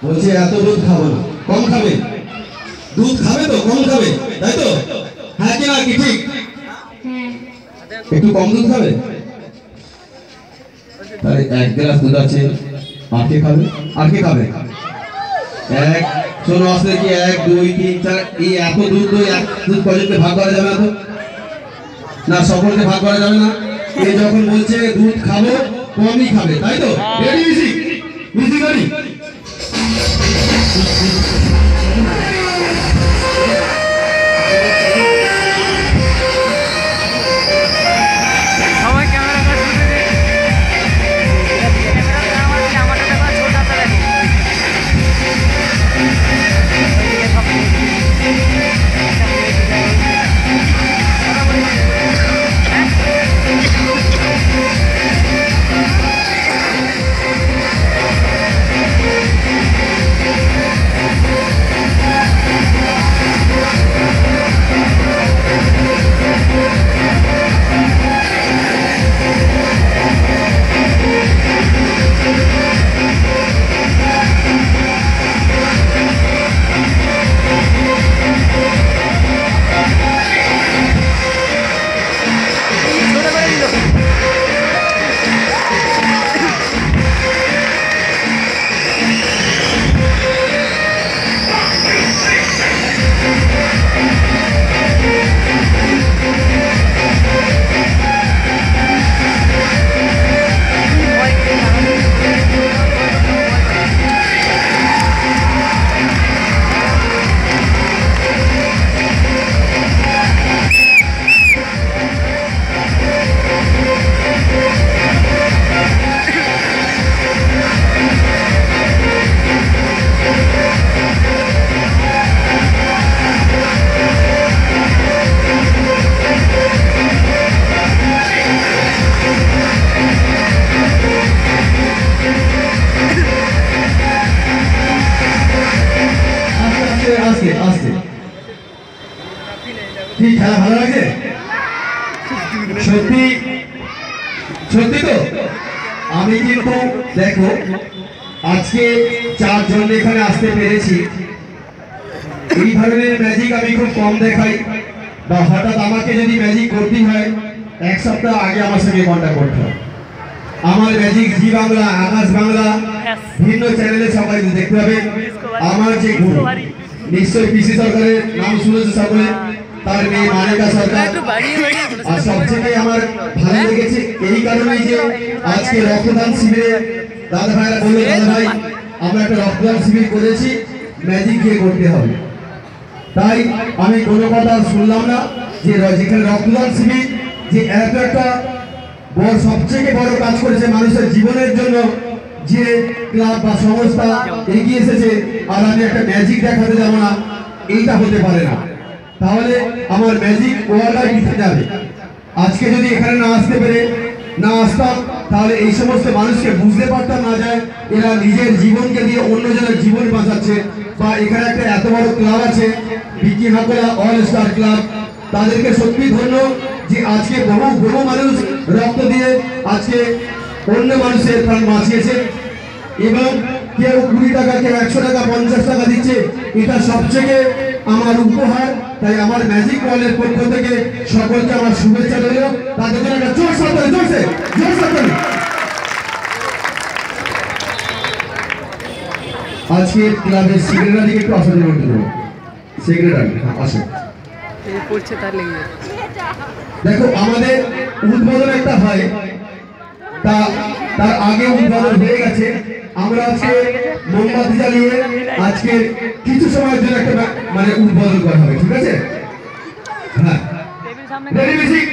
বলছে এত দুধ খাবো না, কম খাবে। দুধ খাবে তো, কম খাবে, তাই তো? হ্যাঁ কি না, কি ঠিক? একটু কম দুধ খাবে। তাহলে 1 গ্লাস দুধ আছে, আর কে খাবে? আর কে খাবে? এক, শোনো আসলে কি 1 2 3 4, এই এত দুধ তো এক দুধ কজনকে ভাগ করা যাবে না তো? না, সকলকে ভাগ করা যাবে না। এই যখন বলছে দুধ খাবো, কমই খাবে, তাই তো? Ready music, music ready. কি খেলা ভালো লাগছে? সত্যি সত্যি তো? আমি কিন্তু দেখো আজকে 4 জন এখানে আসতে পেরেছি। এই ধরনের ম্যাজিক আমি খুব কম দেখাই, বা হঠাৎ আমাকে যদি ম্যাজিক করতে হয় 1 সপ্তাহ আগে আমার সঙ্গে কন্ট্যাক্ট করতে হয়। আমার ম্যাজিক জি বাংলা, আকাশ বাংলা, ভিন্ন চ্যানেলে সবাই দেখতে পাবেন। আমার যে গুরু, নিশ্চয়ই পিসি সরকারের নাম শুনেছে সকলে, তার মেয়ে মানিকা সরকার। আর সবচেয়ে আমার ভালো লেগেছে এই কারণেই যে আজকে রক্তদান শিবিরে দাদা ভাইরা বললো, দাদা ভাই আমরা একটা রক্তদান শিবির করেছি, ম্যাজিক দিয়ে করতে হবে। তাই আমি কোনো কথা শুনলাম না, যে যেখানে রক্তদান শিবির যে এত একটা সবচেয়ে বড় কাজ করেছে মানুষের জীবনের জন্য, যে ক্লাব বা সংস্থা এগিয়ে এসেছে, আর আমি একটা ম্যাজিক দেখাতে যাবো না, এইটা হতে পারে না। তাহলে আমার ম্যাজিক ওয়ার্ল্ডাই মিশে যাবে। আজকে যদি এখানে না আসতে পেরে না আসতাম, তাহলে এই সমস্ত মানুষকে বুঝতে পারতাম না যায় এরা নিজের জীবনকে দিয়ে অন্যজনের জীবন বাঁচাচ্ছে। বা এখানে একটা এত বড় ক্লাব আছে, বিকি হাকোলা অল স্টার ক্লাব, তাদেরকে সত্যি ধন্য যে আজকে বহু মানুষ রক্ত দিয়ে আজকে অন্য মানুষের প্রাণ বাঁচিয়েছে। এবং কেউ 20 টাকা, কেউ 100 টাকা, 50 টাকা দিচ্ছে, এটা সবচেয়ে আমার উপহার। তাই আমার ম্যাজিক ওয়ার্ল্ডের পক্ষ থেকে সকলকে আমার শুভেচ্ছা রইল। তাদের জন্য একটা জোর শব্দে, জোরসে জোর শব্দে আজকে ক্লাবের সেক্রেটারিকে একটু আসলে বলতে দেবো। সেক্রেটারি আসো। দেখো আমাদের উদ্বোধন একটা হয়, তার আগে উদ্বোধন হয়ে গেছে। আমরা আজকে মোমবাতি জ্বালিয়ে আজকে কিছু সময়ের জন্য একটা মানে উদ্বোধন করা হবে, ঠিক আছে? হ্যাঁ, রেডি মিউজিক।